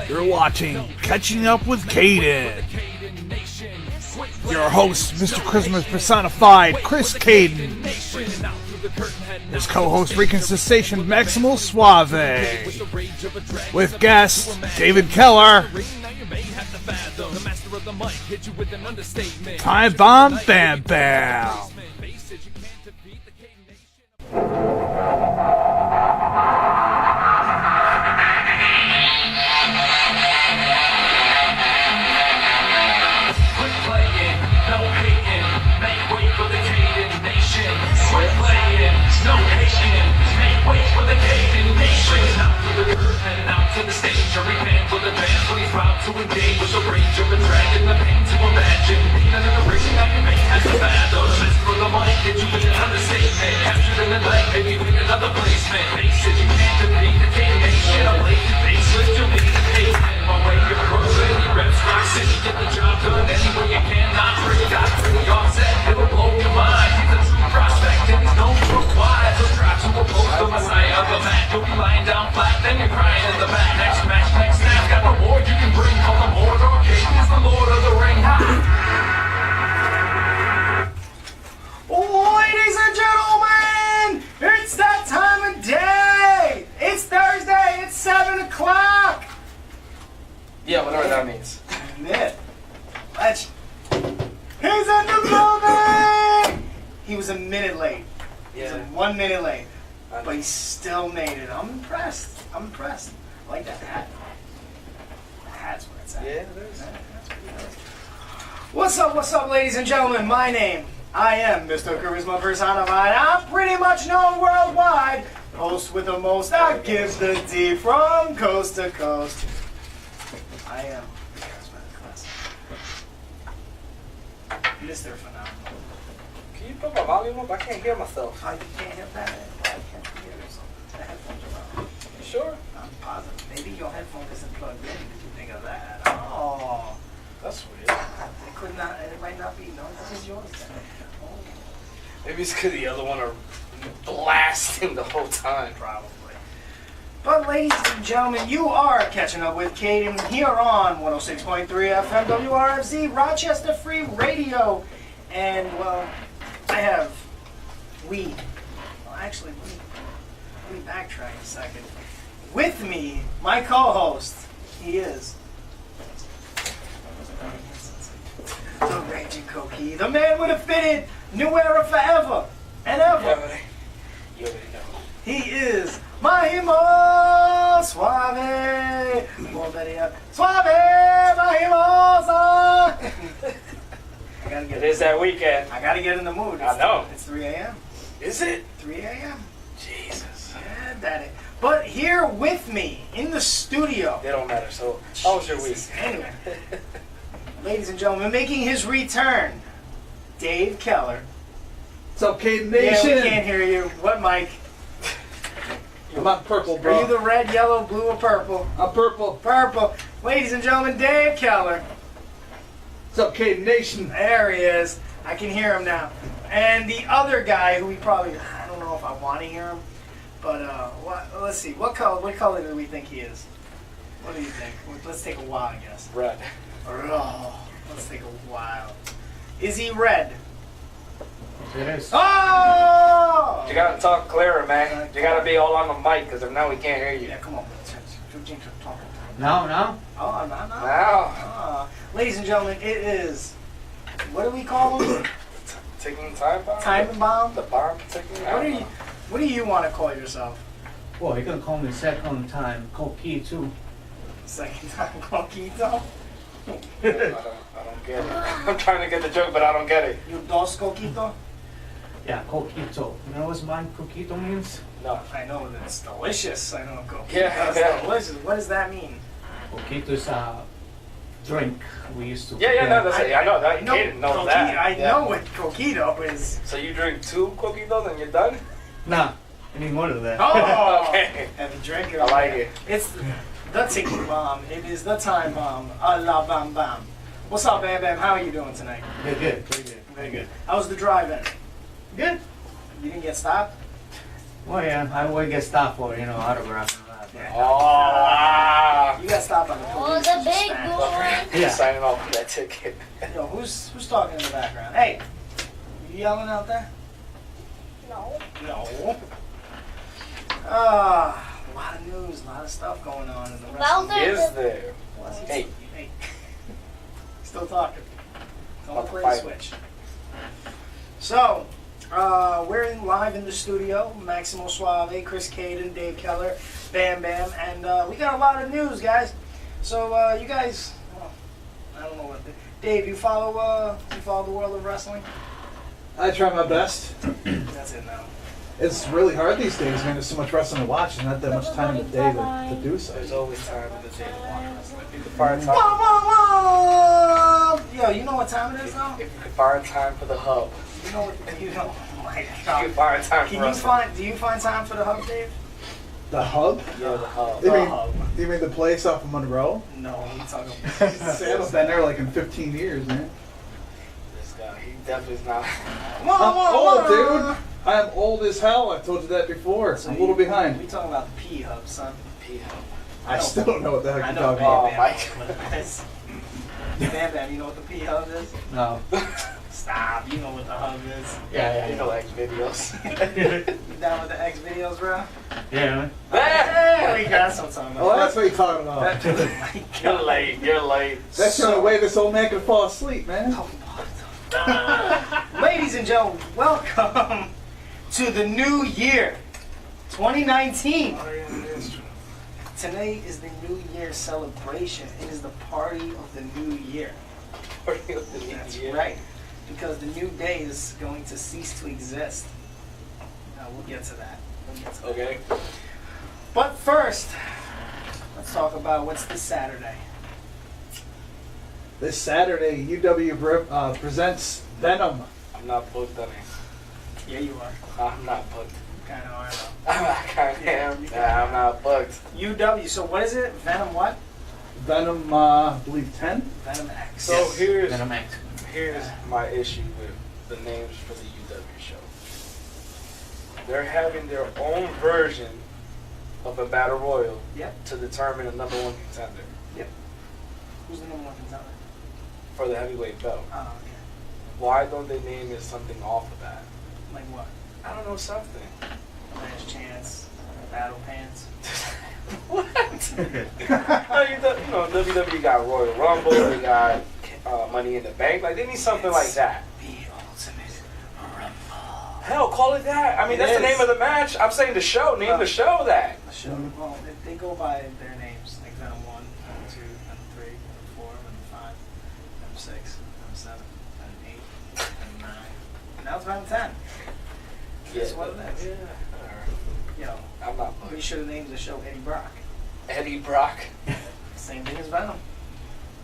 You're watching Catching Up with Cayden. Your host, Mr. Christmas personified, Chris Cayden. His co-host, Rican Sensation, Maximal Suave. With guest, David Keller. Time Bomb Bam Bam. No hating, make way for the Cayden nation. Out through the curtain and out to the stage. Every man for the band when he's proud to engage. With the rage of a dragon, the pain to imagine. Even in the ring, now your mate has to fathom. The best for the mic, did you win an understatement? Captured in the night, maybe win another placement. Face it, you can't defeat the Cayden nation. I'm blazing faceless, you'll need the pavement. My way of crossing, he reps Rock City. Get the job done any way you can. Not pretty, got pretty offset. It'll blow your mind. He's a true prospect and he's known for wise. So try to oppose the messiah of the mat. You'll be lying down flat, then you're crying in the back. Next match, next snap, got the reward you can bring. Call him Mordor, Cayden is the Lord of the Ring. Ladies and gentlemen, it's that time of day. It's Thursday, it's 7 o'clock. Yeah, whatever that means. Admit. He's in the building. He was a minute late. He was 1 minute late. But he still made it. I'm impressed. I like that hat. The hat's where it's at. Yeah, it is. That's pretty nice. What's up, ladies and gentlemen? My name, I am Mr. Charisma Personified. I'm pretty much known worldwide. Host with the most, I give the D from coast to coast. I am the charismatic classic. Mr. Phenomenal. Can you put my volume up? I can't hear myself. Oh, you can't hear that? Why can't you hear yourself? The headphones are on. You sure? I'm positive. Maybe your headphone isn't plugged in. Did you think of that? Oh. That's weird. It could not, it might not be. No, this is yours then. Oh. Maybe it's because the other one are blasting the whole time. Probably. But ladies and gentlemen, you are catching up with Cayden here on 106.3 FM WRFZ Rochester Free Radio. And, well, I have weed. Well, actually, let me backtrack a second. With me, my co-host, he is the Raging Coquille, the man with a fitted new era forever and ever. You already know. He is Mahimo Suave. More better yet, Suave Mahimosa. I gotta get. It is that weekend. I gotta get in the mood. I know. It's 3 a.m. Is it? 3 a.m. Jesus. Yeah, daddy. But here with me in the studio. They don't matter. So, how was your week? Anyway, ladies and gentlemen, making his return, Dave Keller. What's up, Cayden Nation? Yeah, we can't hear you. What, Mike? I'm not purple, Are bro. you the red, yellow, blue, or purple? I'm purple. Purple. Ladies and gentlemen, Dave Keller. What's up, Cayden Nation? There he is. I can hear him now. And the other guy who we probably, I don't know if I want to hear him, but let's see. What color do we think he is? What do you think? Let's take a wild guess. Red. Oh, let's take a wild. Is he red? It is. Oh! You gotta talk clearer, man. You gotta be all on the mic, because if not, we can't hear you. Yeah, come on. No. Oh, no. Now. Ladies and gentlemen, it is, what do we call him? Ticking time bomb? Time bomb? The bomb ticking? What do you want to call yourself? Well, you're gonna call me second time Coquille too. Second time Coquito? I don't get it. I'm trying to get the joke, but I don't get it. You dos Coquito? Yeah, Coquito. You know what my Coquito means? No. I know that it's delicious. I know Coquito. Yeah, It's yeah. delicious. What does that mean? Coquito is a drink we used to Yeah, no, that's it. I know that. Cayden knows Coquito, that. I Yeah. know what Coquito is. So you drink 2 coquitos and you're done? Nah, I need more than that. Oh! Okay. Heavy drinker. I like it. It's the ticking bomb. It is the time bomb. A la bam bam. What's up, Bam Bam? How are you doing tonight? Good, very good. Very good. How's the drive-in? Good. You didn't get stopped? Well, yeah, I would get stopped for, autograph and all that. Yeah. Oh, wow. You got stopped on the Yeah. Signing off for that ticket. Yo, who's talking in the background? Hey, you yelling out there? No. No. A lot of news, a lot of stuff going on in the Well, wrestling. Is there? Hey. Still talking. Don't About to play fight. Switch. So, we're live in the studio. Maximo Suave, Chris Cayden, Dave Keller, Bam Bam, and we got a lot of news, guys. So, you guys, well, I don't know what. Dave, you follow the world of wrestling? I try my best. That's it now. It's really hard these days, man. There's so much wrestling to watch and not that much time in the day to do so. There's always time in the day to watch wrestling. If you could find Whoa, time, whoa, whoa! Yo, you know what time it is now? if you could find time for the hub, You know what? You know. Oh my if you God. could find time for Can you wrestling. find? Do you find time for the hub, Dave? The hub? Yeah, the hub. You The mean, hub. you mean the place off of Monroe? No, we talking I haven't been there like in 15 years, man. This guy, he definitely is not. I'm old, dude. I am old as hell. I've told you that before. I'm a little behind. We talking about the P hub, son. P hub. I still don't know what the heck I you're know, talking Oh, about. Bam Bam. Mike. What it is. Bam Bam, you know what the P hub is? No. Stop. You know what the hub is. Yeah, You know, like videos. You down with the X videos, bro? Yeah, man. There we go. That's what I'm talking Oh, about. that's what you're talking about. That, oh my You're God. late. You're late. That's the only way this old man can fall asleep, man. Ladies and gentlemen, welcome to the new year, 2019. Today is the New Year celebration. It is the party of the new year. That's right, because the new day is going to cease to exist. Now, we'll get to that. Okay. But first, let's talk about what's this Saturday. This Saturday, UW presents Venom. I'm not booked on it. Yeah, you are. I'm not booked. Kind of are, though. I kind of am. Nah, I'm not booked. UW, so what is it? Venom what? Venom, I believe 10? Venom X. So here's Venom X. here's my issue with the names for the UW show. They're having their own version of a battle royal Yep. to determine the number one contender Who's the number one contender? for the heavyweight belt. Oh, okay. Why don't they name it something off of that? Like what? I don't know, something. Last Chance, Battle Pants. What? You know, WWE got Royal Rumble, they got Money in the Bank. Like, they need something like that. The Ultimate Rumble. Hell, call it that. I mean, It that's the is. name of the match. I'm saying the show. Name the show that. Well, they go by their names, like Venom 1, Venom 2, Venom 3, Venom 4, Venom 5, Venom 6, Venom 7, Venom 8, Venom 9. And now it's Venom 10. That's what it is. Yeah. Yo, I'm not we booked. should have named the show Eddie Brock. Eddie Brock. Same thing as Venom.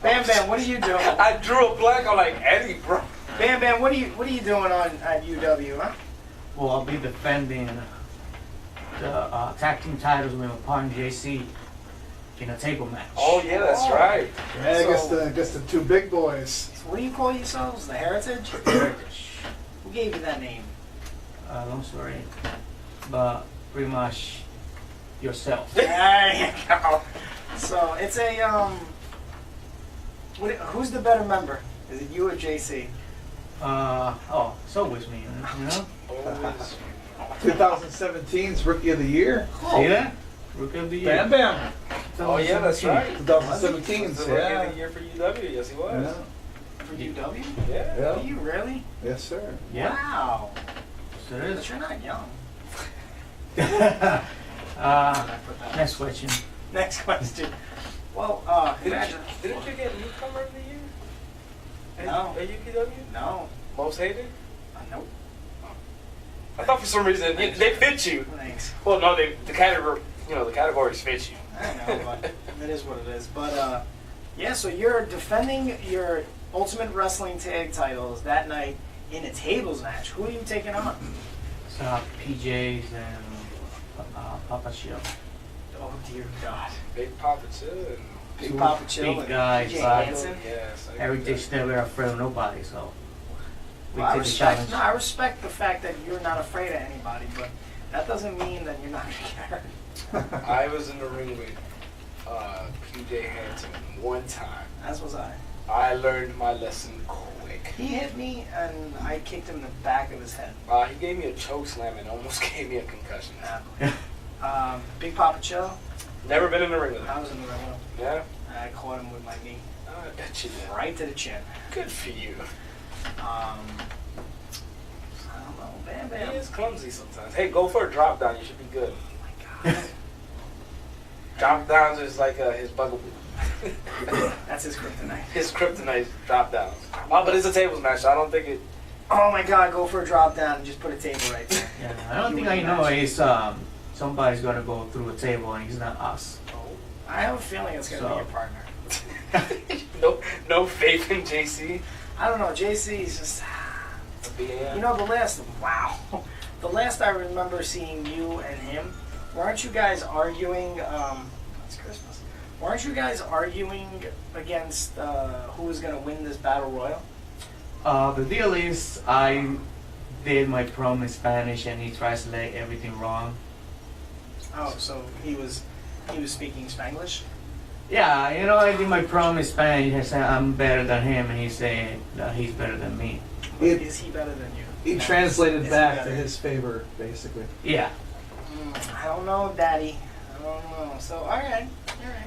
Bam Bam, what are you doing? I drew a blank on like Eddie Brock. Bam Bam, what are you doing on at UW, huh? Well, I'll be defending the tag team titles with my partner JC in a table match. Oh yeah, that's right. Yeah, I guess the two big boys. So what do you call yourselves? The Heritage? Who gave you that name? Long story, but pretty much yourself. There you go. So it's a who's the better member? Is it you or JC? It's always me, you know? Always. 2017's Rookie of the Year. See that? Rookie of the year. Bam Bam. Oh yeah, that's right. 2017's, Was the rookie of yeah. the year for UW? Yes, he was. Yeah. For UW? Yeah. Yeah. Are you really? Yes, sir. Yeah. Wow. So it But is. you're not young. Next question. Next question. Well, imagine. Didn't you get newcomer of the year? No. At UPW? No. Most hated? Nope. I thought for some reason they fit you. Thanks. Well, no, the category, the categories fit you. I know, but it is what it is. But yeah, so you're defending your Ultimate Wrestling Tag titles that night in a tables match. Who are you taking on? So PJs and Papa Chill. Oh dear God. Big Papa Chill and Big Two Papa Chill big and guys, PJ but- Hansen. yes. Everything still we're afraid of nobody, so we Well, I take the respect. challenge. No, I respect the fact that you're not afraid of anybody, but that doesn't mean that you're not gonna get hurt. I was in the ring with PJ Hampton one time. As was I. I learned my lesson quick. He hit me and I kicked him in the back of his head. He gave me a choke slam and almost gave me a concussion. Big Papa Chill. Never been in the ring with him. I was in the ring with him. Yeah? I caught him with my knee. I bet you did. Right to the chin. Good for you. I don't know. Bam He Bam. is clumsy sometimes. Hey, go for a drop down. You should be good. Oh my God. Drop downs is like his bugaboo. That's his kryptonite. His kryptonite is drop downs. Oh, but it's a tables match, so I don't think it. Oh my God, go for a drop down and just put a table right there. Yeah, I don't think I know is somebody's gonna go through a table and it's not us. I have a feeling it's going to be So. your partner. No faith in JC. I don't know, JC is just... Yeah. You know, the last I remember seeing you and him, weren't you guys arguing, it's Christmas, weren't you guys arguing against who was going to win this battle royal? The deal is I did my prom in Spanish and he translated everything wrong. Oh, so he was speaking Spanglish? Yeah, you know, I did my prom in Spanish. I said I'm better than him, and he said that he's better than me. Is he better than you? He translated Is back he to better? his favor, basically. Yeah. I don't know, Daddy. I don't know. So, all right.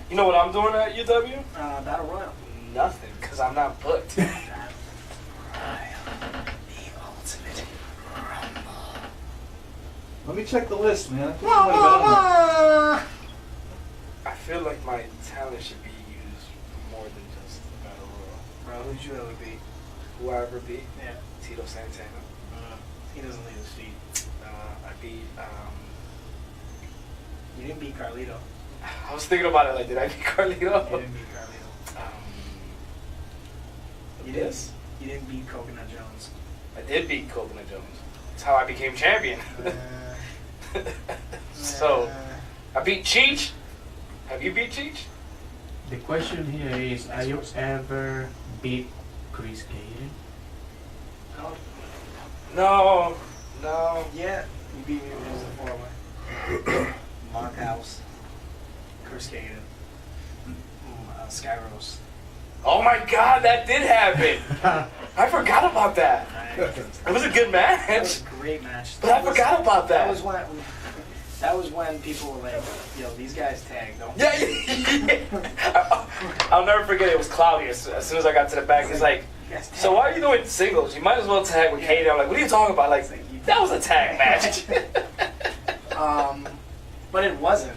You know what I'm doing at UW? Battle royal. Nothing, because I'm not booked. The ultimate rumble. Let me check the list, man. I think I might have been on there. I feel like my talent should be used more than just the battle royal. Bro, who'd you ever beat? Who I ever beat? Yeah. Tito Santana. He doesn't leave his feet. I beat. You didn't beat Carlito. I was thinking about it. Like, did I beat You Carlito? didn't beat Carlito. You didn't. Yes. You didn't beat Coconut Jones. I did beat Coconut Jones. That's how I became champion. So, I beat Cheech. Have you beat Cheech? The question here is, are you ever beat Chris Cayden? No. No. Yeah. You beat me when it was the 4-way. Mark House. Chris Cayden. Skyros. Oh my God, that did happen. I forgot about that. It was a good That match. was a great match. But I forgot about that. That was when people were like, yo, these guys tag, don't Yeah. I'll never forget it was Claudius. As soon as I got to the back, he's like, you guys tag. so why are you doing singles? You might as well tag with Cayden. I'm like, what are you talking about? Like, that was a tag match. But it wasn't.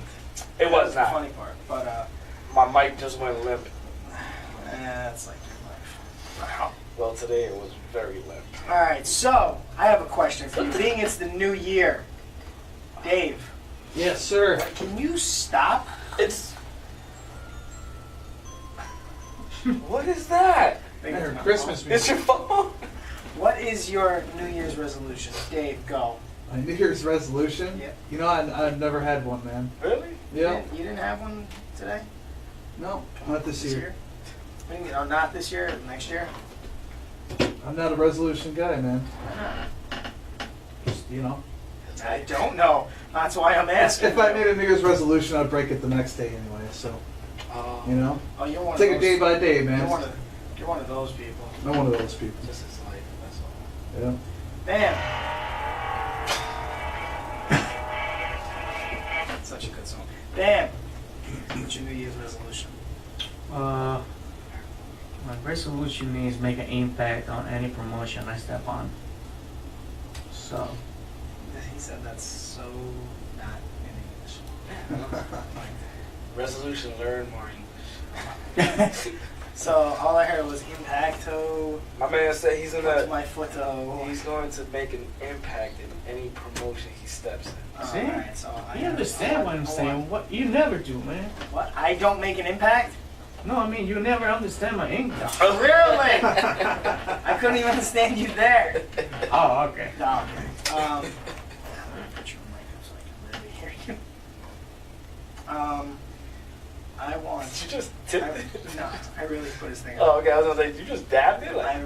It was That's the not. funny part. But, My mic just went limp. it's like your life. Well, today it was very limp. Alright, so, I have a question for you. Being it's the new year, Dave, Yes, sir. can you stop? It's. What is that? I heard Christmas It's music. your phone. What is your New Year's resolution? Dave, go. My New Year's resolution? Yeah. You know, I've never had one, man. Really? Yeah. You didn't have one today? No, not this year. What do you mean, or not this year, next year? I'm not a resolution guy, man. Why not? Just, you know. I don't know. That's why I'm asking. If I made a New Year's resolution, I'd break it the next day anyway, so, you know. Oh, you're one Take of it those, day by day, You're man. one of those people. I'm one of those people. Just his life, that's all. Yeah. Bam. Such a good song. Bam. What's your New Year's resolution? My resolution is make an impact on any promotion I step on. So, He said that's so not in English. Resolution: learn more English. So all I heard was impacto. My man said he's in What's a. my footo? He's going to make an impact in any promotion he steps in. See? Alright, so you understand what I'm saying? What you never do, man. What? I don't make an impact? No, I mean you never understand my English. Really? I couldn't even understand you there. Oh, okay. No, okay. I'm gonna put your mic up so I can really hear you. I want. Did you just tip it? No, I really put his thing Oh, up. okay. I was gonna say, you just dabbed it. Like,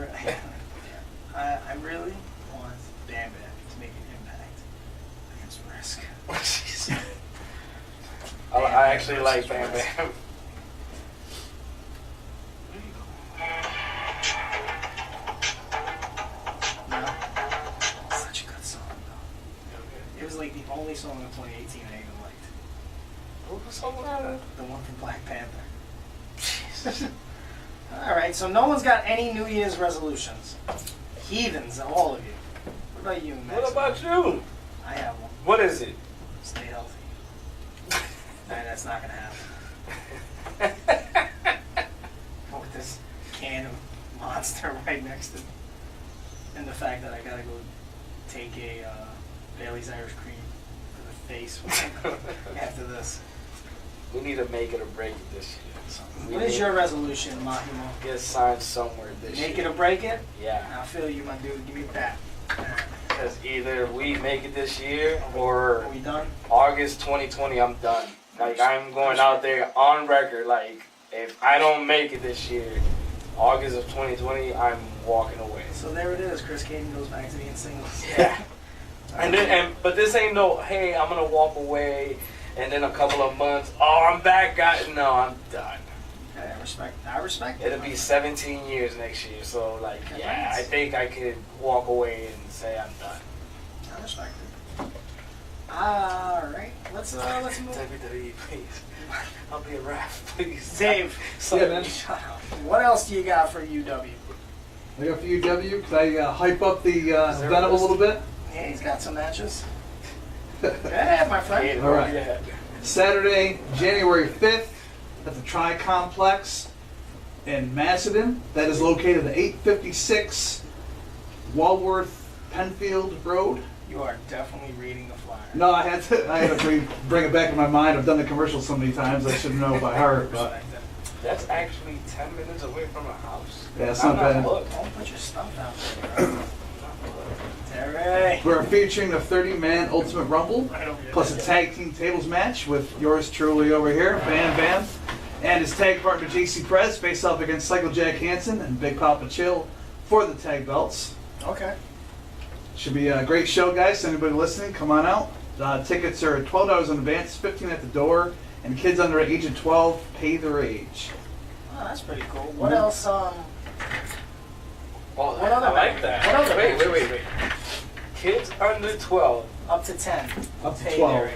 I really want Bam Bam to make an impact against Risk. I actually like Bam Bam. The one from Black Panther. All right, so no one's got any New Year's resolutions. Heathens, all of you. What about you, Max? What about you? I have one. What is it? Stay healthy. Nah, that's not gonna happen. With this can of Monster right next to, and the fact that I gotta go take a Bailey's Irish Cream for the face after this. We need to make it or break it this year. What is your resolution, Mahimo? Get signed somewhere this year. Make it or break it? Yeah. I feel you, my dude. Give me that. Because either we make it this year or Are we done? August 2020, I'm done. Like, I'm going out there on record. Like, if I don't make it this year, August of 2020, I'm walking away. So there it is. Chris Cayden goes back to being single. Yeah. But this ain't no, hey, I'm going to walk away, and then a couple of months, oh, I'm back, guys. No, I'm done. Okay, I respect it. It'll be 17 years next year, so, like, yeah, I think I could walk away and say I'm done. I respect it. All right. Let's move. WWE, please. I'll be a ref, please. Dave, Yeah, man. shut up. What else do you got for UW? I got for UW. Could I hype up the there event a a little bit? Yeah, he's got some matches. Go ahead, my friend. All right. Yeah. Saturday, January 5th, at the Tri-Complex in Macedon. That is located at 856 Walworth Penfield Road. You are definitely reading the flyer. No, I had to bring it back in my mind. I've done the commercial so many times, I should know by heart. But Respect it. That's actually 10 minutes away from a house. yeah, it's I'm not bad. booked. Don't put your stuff out there. Terry. We're featuring a 30-man Ultimate Rumble, I don't get plus it. a tag team tables match with yours truly over here, Van Van, and his tag partner JC Perez face off against Cycle Jack Hansen and Big Papa Chill for the tag belts. Okay. Should be a great show, guys. So anybody listening, come on out. Tickets are $12 in advance, $15 at the door, and kids under the age of 12 pay their age. Oh, that's pretty cool. What else? Oh, What other I like that. What other Wait. matches? Kids under 12. Up to 10. Up to Pay 12. their age.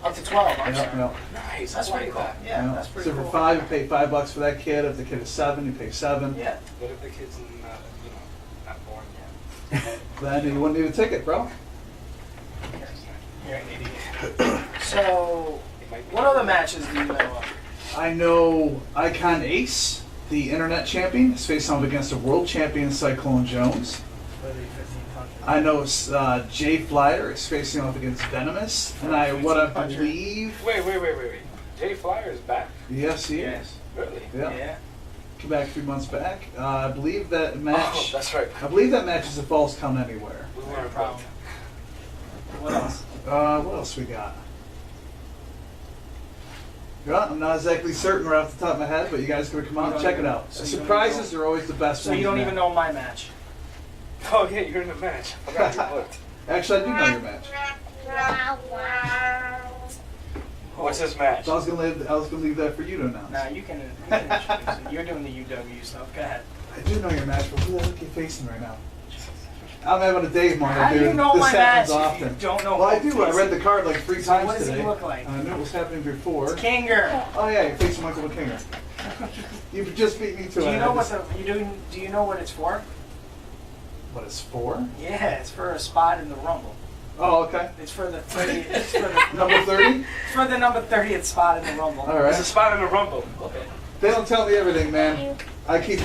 Up to 12. I'm sorry. Nice. That's I pretty like cool. that. Yeah, You know, that's pretty so cool. for $5, you pay $5 for that kid. If the kid is 7, you pay $7. Yeah. What if the kid's not born yet? Then you wouldn't need a ticket, bro. You're an idiot. So, It might be- what other matches do you know of? I know Icon Ace, the internet champion, is facing off against a world champion, Cyclone Jones. For the 1500. I know Jay Flyer is facing off against Venomous, and I believe, Wait. Jay Flyer is back? yes, he Yeah. is. Really? Yeah, came back a few months back. I believe that match. Oh, that's right. I believe that match is a false count anywhere. We No weren't problem. booked. What else? What else we got? Yeah, I'm not exactly certain right off the top of my head, but you guys can come out and check it out. So you don't Surprises even are always the best So ones. you don't man. even know my match. Oh, yeah, you're in the match. I forgot you booked. Actually, I do know your match. What's his match? So I was gonna leave that for you to announce. Now you can introduce it. You're doing the UW stuff. Go ahead. I do know your match, but who the heck are you facing right now? I'm having a Dave moment, How do dude. you know this my happens match if often. you don't know Well, I who do. I I'm read the card like 3 So times what does he today. look like? I knew it was happening before. It's Kinger. Oh yeah, you're facing Michael McKinger. You just beat me to Do it. you know what do you know what it's for? What it's for? Yeah, it's for a spot in the Rumble. Oh, okay. It's for the 30. It's for the Number 30? It's for the number 30th spot in the Rumble. All There's a right. spot in the Rumble. Okay. They don't tell me everything, man. I keep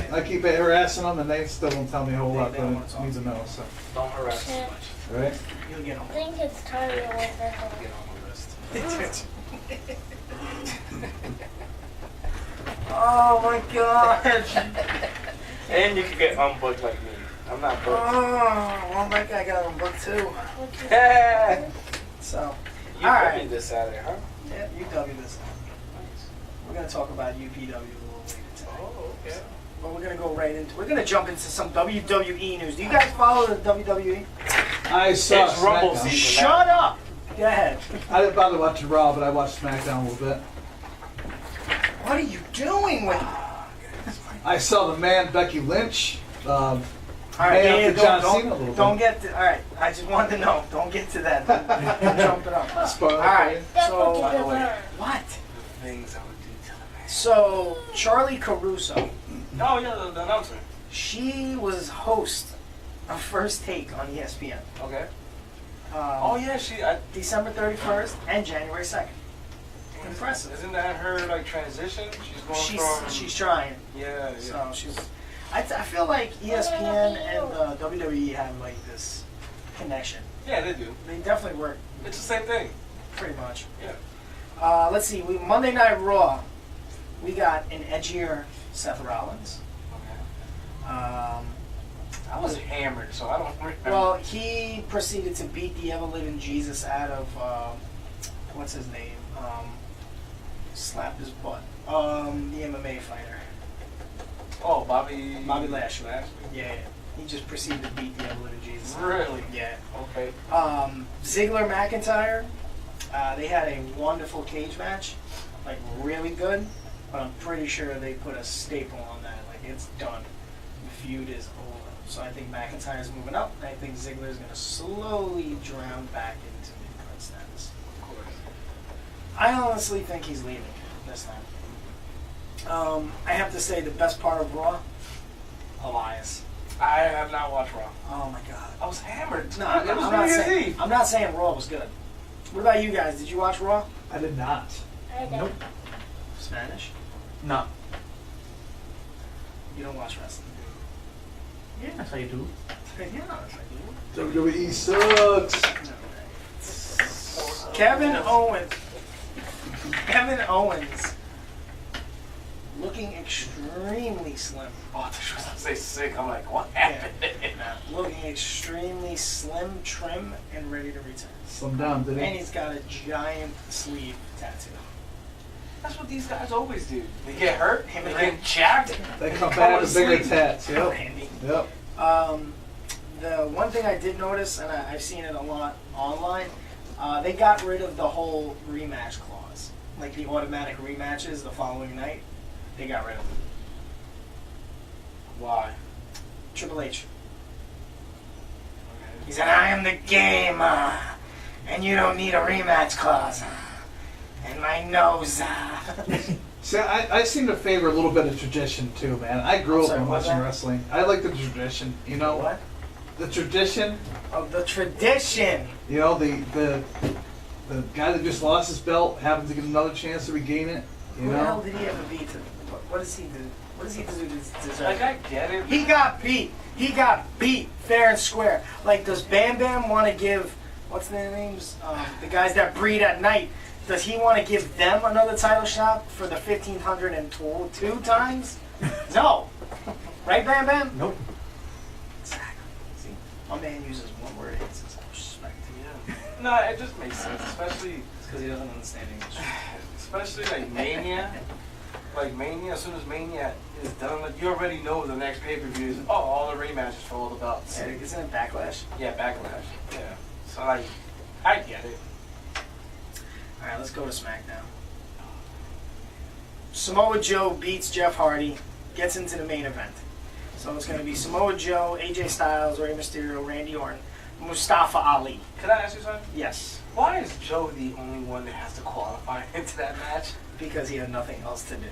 harassing them, and they still don't tell me a whole lot They that don't I want to talk. need to know. So, Don't harass too much. all right. You'll get I on. think it's time to work at home. Get on the list. Oh my God. And you can get unbooked like me. I'm not Oh, booked. well, that guy got on book too. Yeah. So, You All booked right. me this Saturday, huh? yeah, UW this time. We're gonna talk about UPW a little later today. Oh, okay. But we're gonna go right into. We're gonna jump into some WWE news. Do you guys follow the WWE? I saw It's Rumble SmackDown. season. Shut up. Go ahead. I didn't bother watching Raw, but I watched SmackDown a little bit. What are you doing with? I saw the man Becky Lynch. All right, Hey, up to John don't, Cena a little don't bit. get to. All right, I just wanted to know. Don't get to that. Don't jump it up. Spoiler All right. That's So what you can learn. what? things I would do to the man. So, Charlie Caruso, Oh, yeah, the announcer. she was host of First Take on ESPN. Okay. Oh, yeah, December 31st and January 2nd. Impressive. Isn't that her, like, transition? She's going from... She's trying. Yeah. So she's. I feel like ESPN and WWE have like this connection. Yeah, they do. They definitely work It's the same thing. pretty much. Yeah. Let's see. Monday Night Raw. We got an edgier Seth Rollins. Okay. I I was hammered, so I don't remember. Well, he proceeded to beat the ever-living Jesus out of what's his name? Slapped his butt. The MMA fighter. Oh, Bobby Lashley. Yeah, he just proceeded to beat the ever-living Jesus. Really? Yeah. Okay. Ziggler McIntyre. They had a wonderful cage match, like really good. But I'm pretty sure they put a staple on that. Like it's done. The feud is over. So I think McIntyre's moving up. And I think Ziggler's going to slowly drown back into mid-card status. Of course. I honestly think he's leaving this time. I have to say the best part of Raw, Elias. I have not watched Raw. Oh my God. I was hammered. No, It was I'm New not Year's saying. Eve. I'm not saying Raw was good. What about you guys? Did you watch Raw? I did not. I did. Nope. Spanish. No. You don't watch wrestling, do Yeah, that's how you do. you? Yeah, it's like you. WWE sucks. Kevin Owens. Kevin Owens. Looking extremely slim. Oh, I thought you were going to say sick. I'm like, what happened? Looking extremely slim, trim, and ready to return. Slim down, did And he? he's got a giant sleeve tattoo. That's what these guys always do. They get hurt, Him they and get jacked. They come back with bigger asleep. tats. Yep. Handy. Yep. The one thing I did notice, and I've seen it a lot online, they got rid of the whole rematch clause. Like the automatic rematches the following night, they got rid of it. Why? Triple H. He said, I am the game, and you don't need a rematch clause. And my nose. See, I seem to favor a little bit of tradition too, man. I grew I'm up sorry, on what's watching that? wrestling. I like the tradition. You know What? The tradition. Of the tradition. You know the guy that just lost his belt happens to get another chance to regain it. You Who the hell know. did he ever beat? What does he do? What does he do to deserve Like, it? I get it. He got beat. He got beat fair and square. Like, does Bam Bam want to give, what's their names? The guys that breed at night. Does he want to give them another title shot for the 1,502 times? No. Right, Bam Bam? Nope. Exactly. See, my man uses one word and says, respect. Yeah. No, it just makes sense, especially It's because he doesn't understand English. especially like Mania. Like Mania, as soon as Mania is done, like you already know the next pay-per-view is all the rematches for all the belts. Yeah, isn't it Backlash? Yeah, Backlash. Yeah. So like, I get it. All right, let's go to SmackDown. Samoa Joe beats Jeff Hardy, gets into the main event. So it's going to be Samoa Joe, AJ Styles, Rey Mysterio, Randy Orton, Mustafa Ali. Can I ask you something? Yes, Why is Joe the only one that has to qualify into that match? because he had nothing else to do.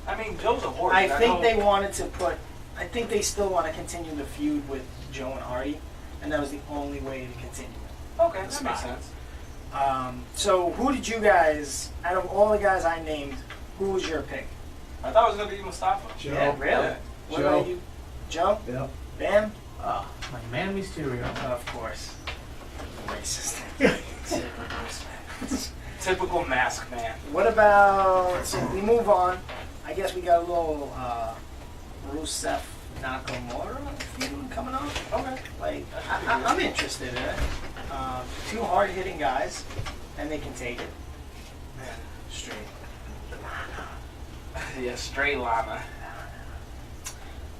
I mean, Joe's a horse. I think know- they wanted to put. I think they still want to continue the feud with Joe and Hardy, and that was the only way to continue it. Okay, the that makes spot. sense. So who did you guys, out of all the guys I named, who was your pick? I thought it was gonna be Mustafa. Joe. Yeah, really? Yeah. What Joe. about you? Joe? Yep. Bam? My man Mysterio. Of course. Racist. Typical mask man. What about, so we move on. I guess we got a little Rusev Nakamura feud coming up. Okay. Like, I'm interested in it. Two hard-hitting guys, and they can take it. Straight. Yeah, straight Lana.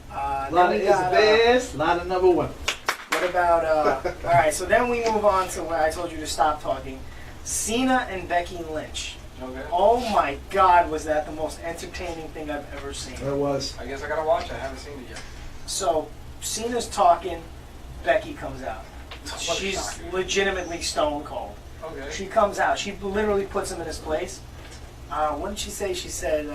Then Lana we is got, the best. Lana number one. what about, all right, so then we move on to where I told you to stop talking. Cena and Becky Lynch. Okay. Oh my God, was that the most entertaining thing I've ever seen. There was. I guess I gotta watch it. I haven't seen it yet. So, Cena's talking, Becky comes out. She's legitimately stone cold. Okay. She comes out. She literally puts him in his place. What did she say? She said,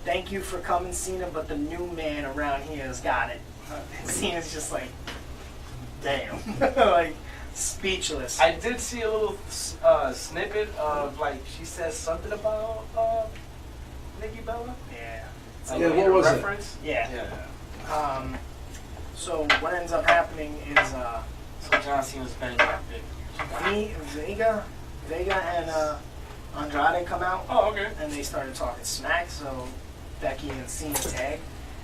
"Thank you for coming, Cena, but the new man around here has got it." And Cena's just like, "Damn," like speechless. I did see a little snippet of like she says something about Nikki Bella. Yeah. Like, Yeah, a what was it? reference? Yeah. Yeah. So what ends up happening is So John Cena's banging that big. Vega and Andrade come out. Oh, okay. And they started talking smack, so Becky and Cena tag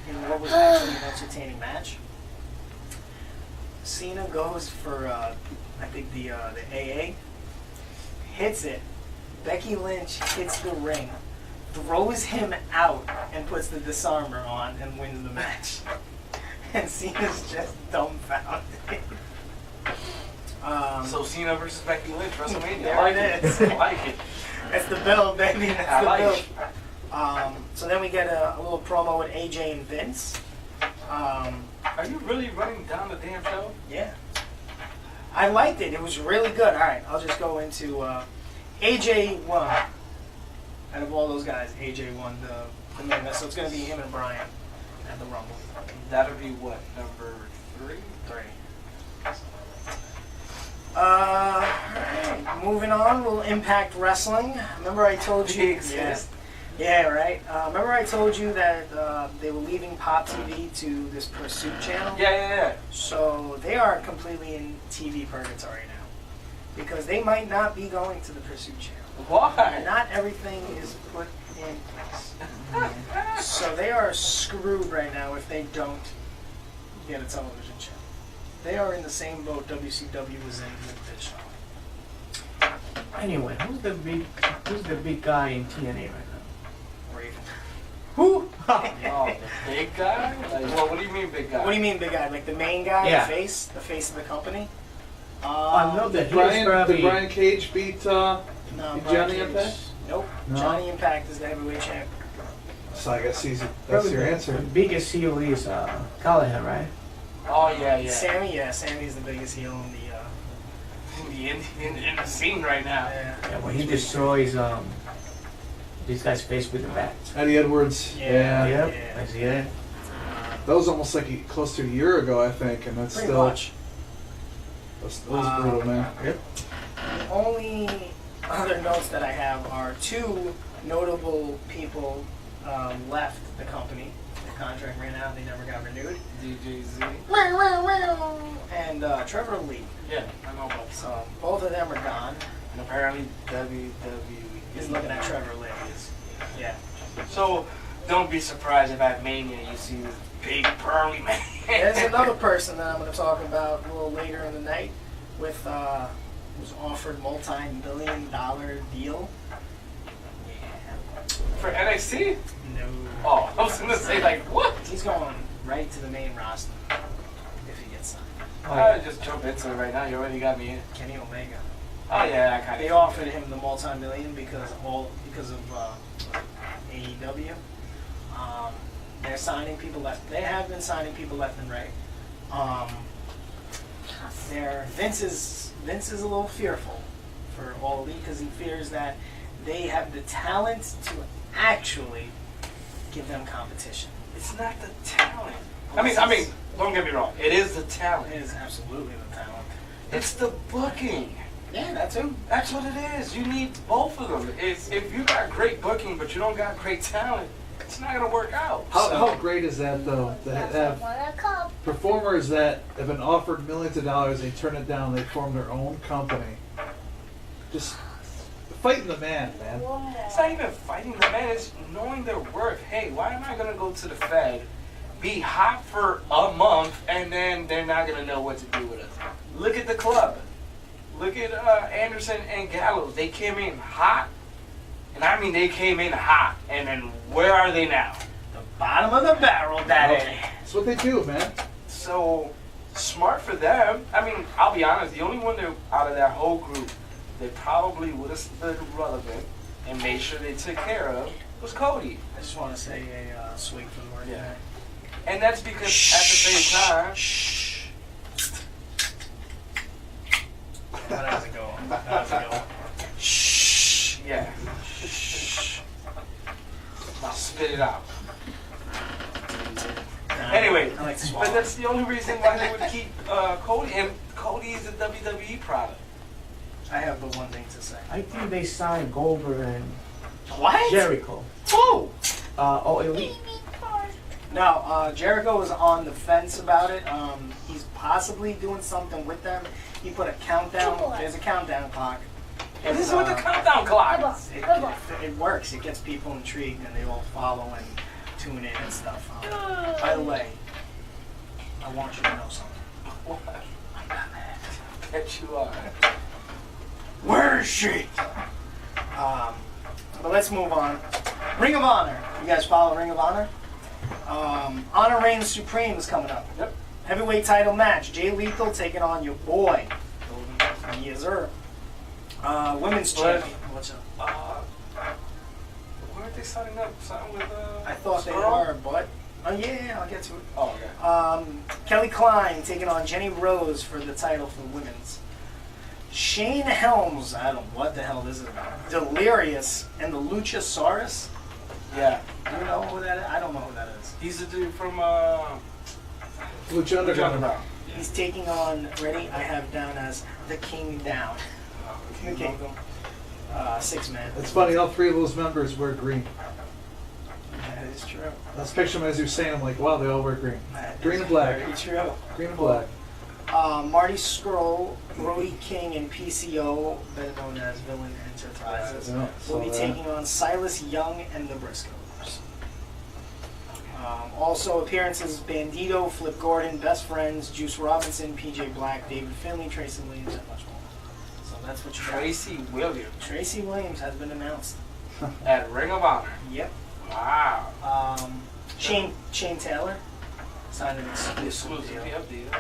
in what was actually an entertaining match. Cena goes for, I think the AA, hits it. Becky Lynch hits the ring, throws him out, and puts the disarmer on and wins the match. And Cena's just dumbfounded. So Cena versus Becky Lynch, WrestleMania. There I like it it. is. I like it. That's the bill, baby. That's I the like bill. it. So then we get a little promo with AJ and Vince. Are you really running down the damn show? Yeah. I liked it. It was really good. All right, I'll just go into AJ won. Out of all those guys, AJ won the main event. So it's going to be him and Bryan at the Rumble. That'll be what, number 3? 3. Alright, moving on, we'll Impact Wrestling. Remember I told you... They exist. Yeah, right. Remember I told you that they were leaving Pop TV to this Pursuit channel? Yeah. So they are completely in TV purgatory now. Because they might not be going to the Pursuit channel. Why? Not everything is put in place. So they are screwed right now if they don't get a television channel. They are in the same boat WCW was in with this show. Anyway, who's the big guy in TNA right now? Raven. Who? Oh, the big guy? Like, well, what do you mean big guy? What do you mean big guy? Like the main guy, Yeah. the face of the company? I know that he's Did probably... Brian Cage beat No, Johnny Brian Cage. Impact? Nope. No? Johnny Impact is the heavyweight champ. So I guess that's probably your the answer. biggest heel is Callahan, right? Oh, yeah. Sammy's the biggest heel in the In the scene right now. Yeah, when he destroys this guy's face with the bat. Eddie Edwards. Yeah. Yep, yeah. I see it. That was almost like close to a year ago, I think, and that's Pretty still much. that was brutal, man. Yep. The only other notes that I have are 2 notable people left the company. The contract ran out, they never got renewed. DJZ. And Trevor Lee. Yeah, I know about So both of them are gone. And apparently WWE He's looking at Trevor Lee. Yeah. So don't be surprised if at Mania you see this big burly man. There's another person that I'm going to talk about a little later in the night with who's offered multi-million-dollar deal. Yeah. For NXT? No. Oh, I was gonna say like what? He's going right to the main roster if he gets signed. I just jump into it right now. You already got me in. Kenny Omega. Oh yeah, I kind They of. offered him the multi-million because of AEW. They're signing people left. They have been signing people left and right. Vince is a little fearful for All Elite because he fears that they have the talent to actually give them competition. It's not the talent. I mean, don't get me wrong. It is the talent. It is absolutely the talent. It's the booking. Yeah, that too. That's what it is. You need both of them. If you got great booking but you don't got great talent, it's not gonna work out. How great is that, though? To have performers that have been offered millions of dollars, they turn it down, they form their own company. Just fighting the man. It's not even fighting the man. It's knowing their worth. Hey, why am I gonna go to the Fed, be hot for a month, and then they're not gonna know what to do with us? Look at the club. Look at Anderson and Gallows. They came in hot, and I mean they came in hot. And then where are they now? The bottom of the barrel, daddy. That's what they do, man. So smart for them. I mean, I'll be honest. The only one that out of that whole group they probably would have stood relevant and made sure they took care of was Cody. I just want to say a swing for the word. Yeah. And that's because at the same time. How's it going? Shh. Yeah. spit it out. Anyway, I like to but swallow. that's the only reason why they would keep Cody. And Cody is a WWE product. I have but one thing to say. I think they signed Goldberg and What? Jericho. Who? Elite. No, Jericho was on the fence about it. He's possibly doing something with them. He put a countdown. There's a countdown clock. This is with the countdown clock. It works. It gets people intrigued and they all follow and tune in and stuff. By the way, I want you to know something. I'm Batman. Bet you are. Where is she? But let's move on. Ring of Honor. You guys follow Ring of Honor? Honor Reigns Supreme is coming up. Yep. Heavyweight title match. Jay Lethal taking on your boy. Yes, sir. Women's champion. What's up? Weren't they signing up? Something with I thought they Earl? were, but yeah, I'll get to it. Oh, okay. Kelly Klein taking on Jenny Rose for the title for women's. Shane Helms, I don't know what the hell this is about. Delirious and the Luchasaurus. Yeah. You know who that is? I don't know who that is. He's the dude from Lucha Underground. He's taking on, ready, I have down as the King Down. The Kingdom. 6-man. It's funny, all three of those members wear green. That is true. I was picturing them as you were saying, I'm like, wow, they all wear green. That Green is and black. Very true. Green and black. Marty Scurll, Brody King, and PCO, better known as Villain Enterprises, Yeah, will be saw that. taking on Silas Young and the Briscoes. Also appearances: Bandito, Flip Gordon, Best Friends, Juice Robinson, PJ Black, David Finlay, Tracy Williams, and much more. So that's what you got. Tracy Williams Tracy Williams has been announced. at Ring of Honor. Yep. Wow. Shane Taylor signed an exclusive Exclusive deal. deal. I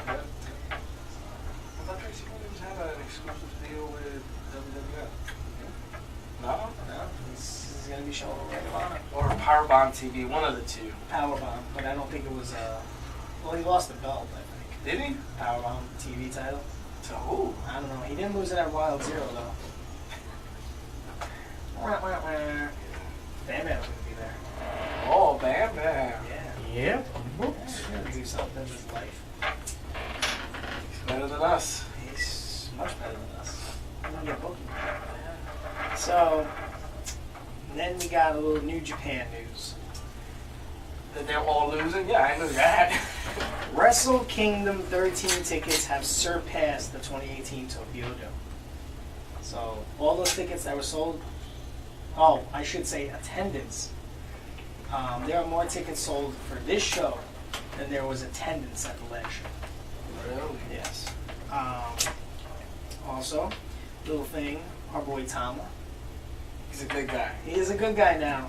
thought Tracy Williams had an exclusive deal with WWF. No? No, he's going to be showing Ring of Honor. Or Powerbomb TV, one of the two. Powerbomb, but I don't think it was. Well, he lost the belt, I think. Did he? Powerbomb TV title. To who? I don't know. He didn't lose it at Wild Zero though. Bam Bam gonna be there. Oh, Bam Bam. Yeah. Yep. He's gonna do something with his life. He's better than us. He's much better than us. I'm gonna get booking. So then we got a little New Japan news. That they're all losing? Yeah, I knew that. Wrestle Kingdom 13 tickets have surpassed the 2018 Tokyo Dome. So all those tickets that were sold, oh, I should say attendance. There are more tickets sold for this show than there was attendance at the last show. Really? Yes. Also, little thing, our boy Tama. He's a good guy. He is a good guy now,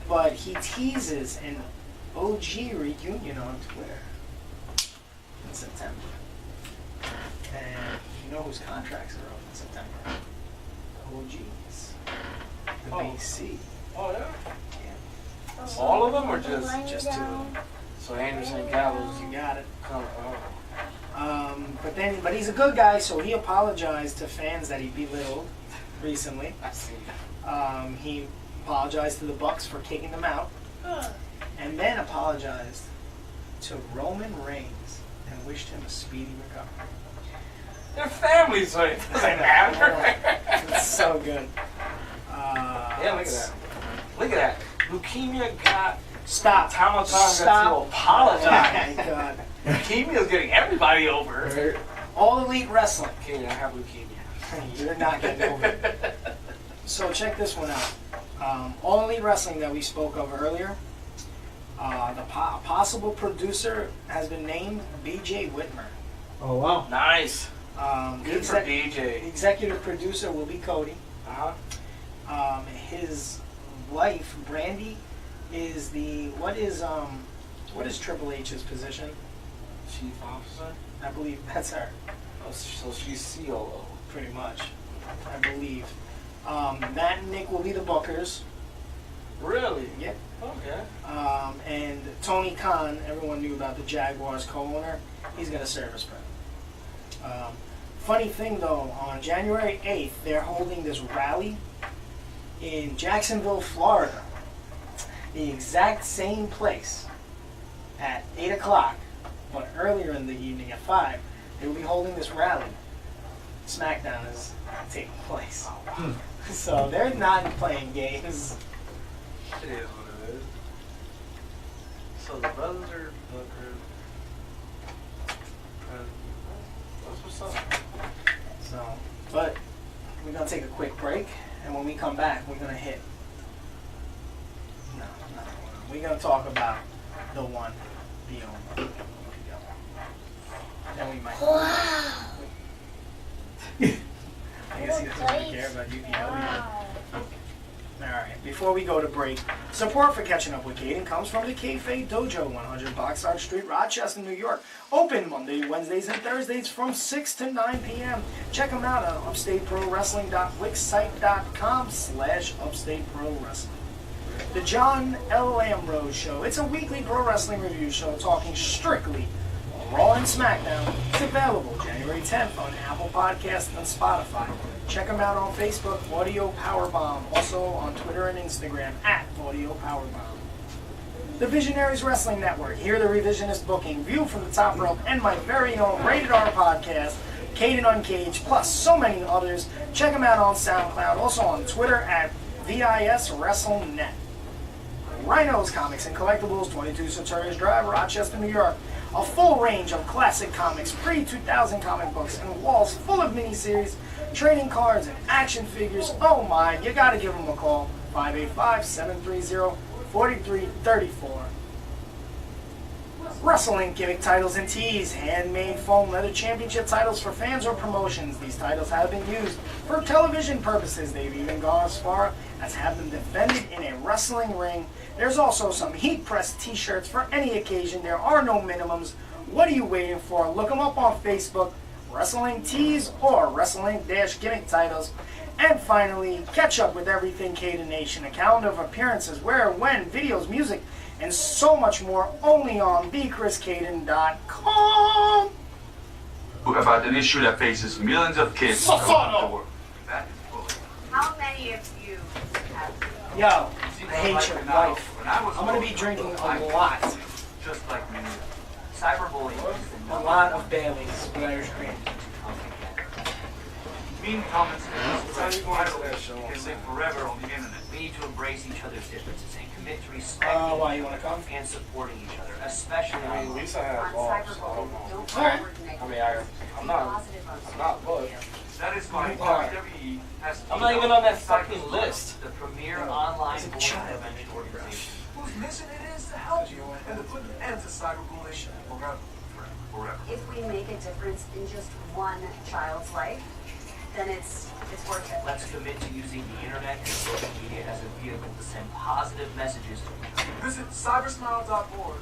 but he teases an OG reunion on Twitter in September. And you know whose contracts are up in September? OGs. The Oh. BC. Oh, yeah? Yeah. All of them or just two of them. So Anderson and Gallows. You got it. Oh. But he's a good guy, so he apologized to fans that he belittled recently. I see. He apologized to the Bucks for kicking them out, and then apologized to Roman Reigns and wished him a speedy recovery. They're family, so it doesn't matter. It's so good. Yeah, look at that. Look at that. Leukemia got Stop. Tama got to Stop. apologize. Oh my God. Leukemia's getting everybody over. All Elite Wrestling. Okay, I have leukemia. You're not getting over it. So check this one out. All Elite Wrestling that we spoke of earlier, the possible producer has been named B.J. Whitmer. Oh, wow. Nice. The Good for DJ. executive producer will be Cody. Uh-huh. His wife, Brandy, is what is Triple H's position? Chief officer? I believe that's her, Oh, so she's COO. pretty much. I believe. Matt and Nick will be the bookers. Really? Yep. Okay. And Tony Khan, everyone knew about the Jaguars co-owner. He's going to serve as president. Funny thing though, on January 8th, they're holding this rally in Jacksonville, Florida. the exact same place at 8 o'clock, but earlier in the evening at 5, they will be holding this rally. SmackDown is taking place. So they're not playing games. It is what it is. So the brothers are Booker. What's up? So, but we're going to take a quick break, and when we come back, we're going to hit. No. We're going to talk about the one, the only. Then we might. Wow. I guess he doesn't really care about UPL. Wow. Alright, before we go to break, support for Catching Up with Cayden comes from the Kayfabe Dojo, 100 Boxart Street, Rochester, New York. Open Monday, Wednesdays, and Thursdays from 6 to 9 p.m. Check them out on upstateprowrestling.wixsite.com/upstateprowrestling. The John L. Ambrose Show. It's a weekly pro wrestling review show talking strictly Raw and SmackDown. It's available January 10th on Apple Podcasts and Spotify. Check them out on Facebook, Audio Powerbomb. Also on Twitter and Instagram at Audio Powerbomb. The Visionaries Wrestling Network. Hear the revisionist booking, view from the top rope, and my very own Rated R podcast, Cayden Uncaged, plus so many others. Check them out on SoundCloud. Also on Twitter at VISWrestleNet. Rhinos Comics and Collectibles, 22 Sartorius Drive, Rochester, New York. A full range of classic comics, pre-2000 comic books, and walls full of miniseries, trading cards, and action figures. Oh my, you gotta give them a call. 585-730-4334. Wrestling gimmick titles and tees, handmade foam leather championship titles for fans or promotions. These titles have been used for television purposes. They've even gone as far as have them defended in a wrestling ring. There's also some heat pressed t-shirts for any occasion. There are no minimums. What are you waiting for? Look them up on Facebook, Wrestling Tees or Wrestling-Gimmick Titles. And finally, catch up with everything Cayden Nation, a calendar of appearances, where, when, videos, music, and so much more, only on thechriscayden.com. About an issue that faces millions of kids around the world. That is bullying. How many of you have? Yo, I hate your life. I'm going to be drinking a lot. Just like me. Cyberbullying. A lot of Baileys with Irish cream. Mean comments because they forever on the internet. We need to embrace each other's differences and commit to respecting Why, you want to come? and supporting each other, especially I mean, Lisa has On balls. cyberbullying, don't Alright. forward negative. I mean, I'm not, but That is why Alright. WWE has I'm not even on that fucking list. the premier online As a bullying child. prevention organization. whose mission it is to help you and to put an end to cyberbullying forever. If we make a difference in just one child's life, then it's worth it. Let's commit to using the internet and social media as a vehicle to send positive messages to Visit cybersmile.org.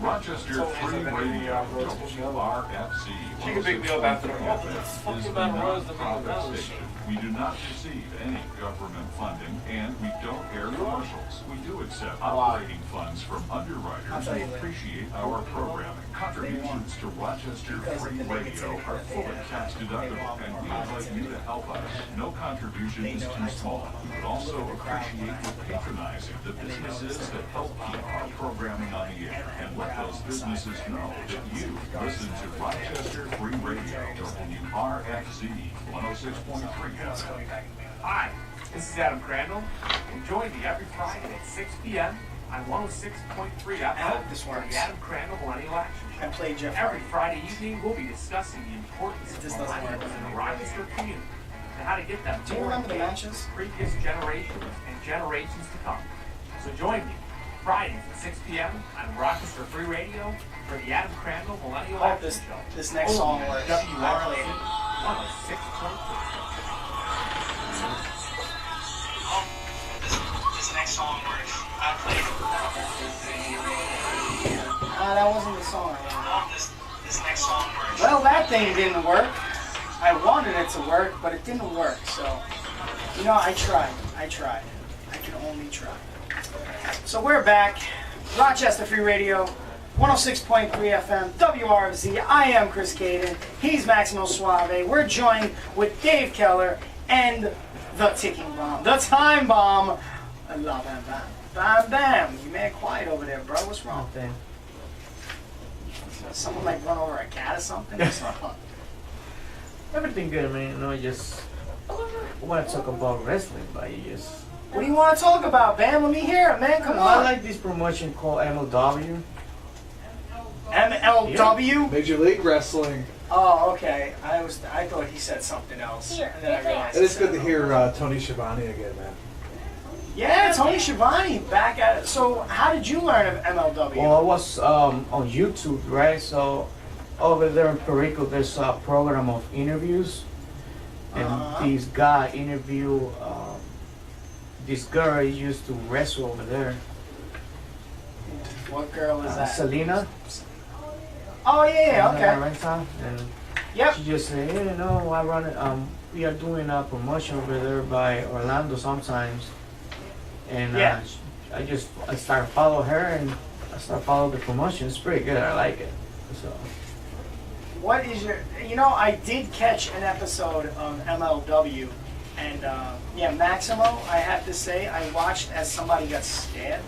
Rochester Free Radio, WRFC. She can pick me up after the FM moment. is Fucking the about Rose the non-profit Bell station. We do not receive any government funding, and we don't air commercials. We do accept operating funds from underwriters who appreciate our programming. Contributions to Rochester Free Radio are fully tax deductible, and we would like you to help us. No contribution is too small. We would also appreciate you patronizing the businesses that help keep our programming on the air, and let those businesses know that you listen to Rochester Free Radio, WRFZ 106.3 FM. Hi, this is Adam Crandall, and join me every Friday at 6 p.m. on 106.3 I hope FM this for works. the Adam Crandall Millennial Action I Show. played Jeff Every Hardy. Friday evening, we'll be discussing the importance If of this doesn't work, millennials in the Rochester community and how to get them Do you more remember the engaged matches? with previous generations and generations to come. So join me Fridays at 6 p.m. on Rochester Free Radio for the Adam Crandall Millennial I hope Action Show. this next song works. I played it. This next song works. I played That wasn't the song. this next song works. Well, that thing didn't work. I wanted it to work, but it didn't work. So, you know, I tried. I can only try. So we're back. Rochester Free Radio, 106.3 FM, WRFZ. I am Chris Cayden. He's Maximo Suave. We're joined with Dave Keller and the ticking bomb, the time bomb, La Bam Bam. Bam Bam. You man quiet over there, bro. What's wrong? Nothing. Someone like run over a cat or something? What's wrong? Everything good, man. You know, just I want to talk about wrestling, but you just. What do you want to talk about, Bam? Let me hear it, man. Come I on. like this promotion called MLW. MLW? Major League Wrestling. Oh, okay. I thought he said something else. Here, And then I realized It he is said good to hear Tony Schiavone again, man. Yeah, Tony Schiavone back at it. So, how did you learn of MLW? Well, I was on YouTube, right? So over there in Perico, there's a program of interviews, and this guy interviewed this girl who used to wrestle over there. What girl is that? Selena. Oh yeah, okay. Right, Tom? And Yep. she just said, hey, you know, I run it. We are doing a promotion over there by Orlando sometimes, and Yeah. I started following her, and I started following the promotion. It's pretty good. I like it. So. What is your? You know, I did catch an episode of MLW, and yeah, Maximo. I have to say, I watched as somebody got stabbed.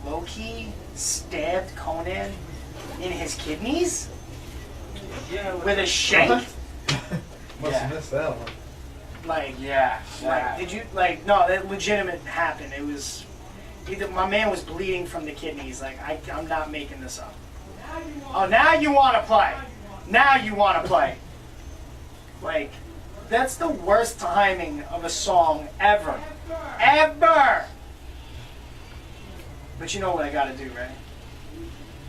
Loki stabbed Conan in his kidneys Yeah, with a shank. Must have missed that one. Like, Yeah. like, did you like? No, that legitimate happened. It was either my man was bleeding from the kidneys. Like, I'm not making this up. Oh, now you want to play. Now you want to play. Like, that's the worst timing of a song ever. Ever! But you know what I gotta do, right?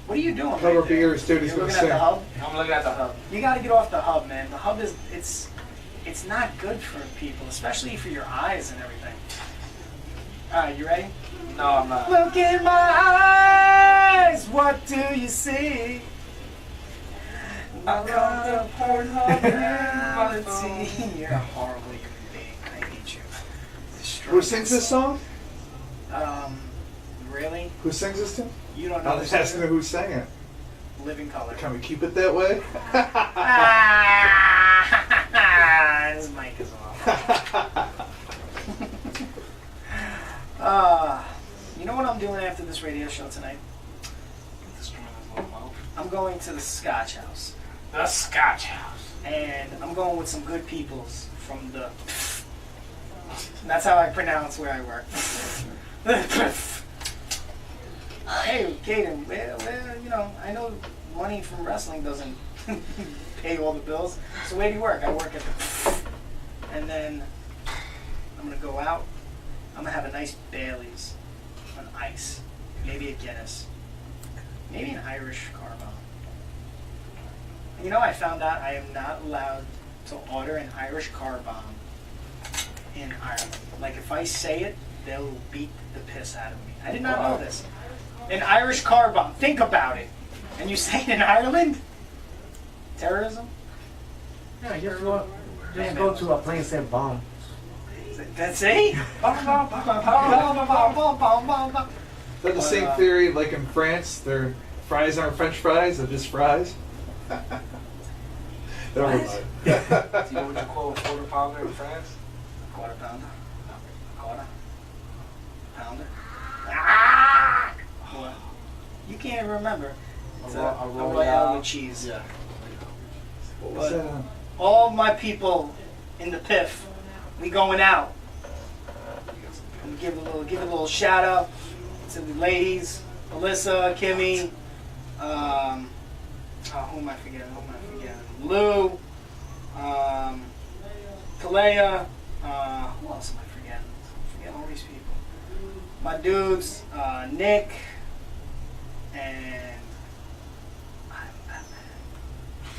What are you doing? Cover right there? beers, dude. He's You're gonna looking at the sing. hub? I'm looking at the hub. You gotta get off the hub, man. The hub is, it's not good for people, especially for your eyes and everything. Alright, you ready? No, I'm not. Look in my eyes, what do you see? I got the Pornhub reality. You're a horrible human being. I hate you. Who sings this song? Really? Who sings this tune? You don't know I'm this just asking song? who sang it. Living Color. Can we keep it that way? His mic is off. You know what I'm doing after this radio show tonight? I'm going to the Scotch House. The Scotch House. And I'm going with some good peoples from the... That's how I pronounce where I work. Hey, Cayden, well, you know, I know money from wrestling doesn't pay all the bills. So where do you work? I work at the... And then I'm going to go out. I'm going to have a nice Bailey's on ice. Maybe a Guinness. Maybe an Irish car bomb. You know, I found out I am not allowed to order an Irish car bomb in Ireland. Like, if I say it, they'll beat the piss out of me. I did not know this. An Irish car bomb. Think about it. And you say it in Ireland? Terrorism? Yeah, just go to a place and bomb. That's it? Is that the same theory like in France? Their fries aren't French fries, they're just fries? Never mind. Do you know what you call a quarter pounder in France? Quarter pounder. Quarter pounder. Ah! What? You can't even remember. It's a royale with cheese. Yeah. What was that on? All my people in the PIF, we going out. And give a little shout out to the ladies, Alyssa, Kimmy, who am I forgetting? Lou, Kalea, who else am I forgetting? I'm forgetting all these people. My dudes, Nick, and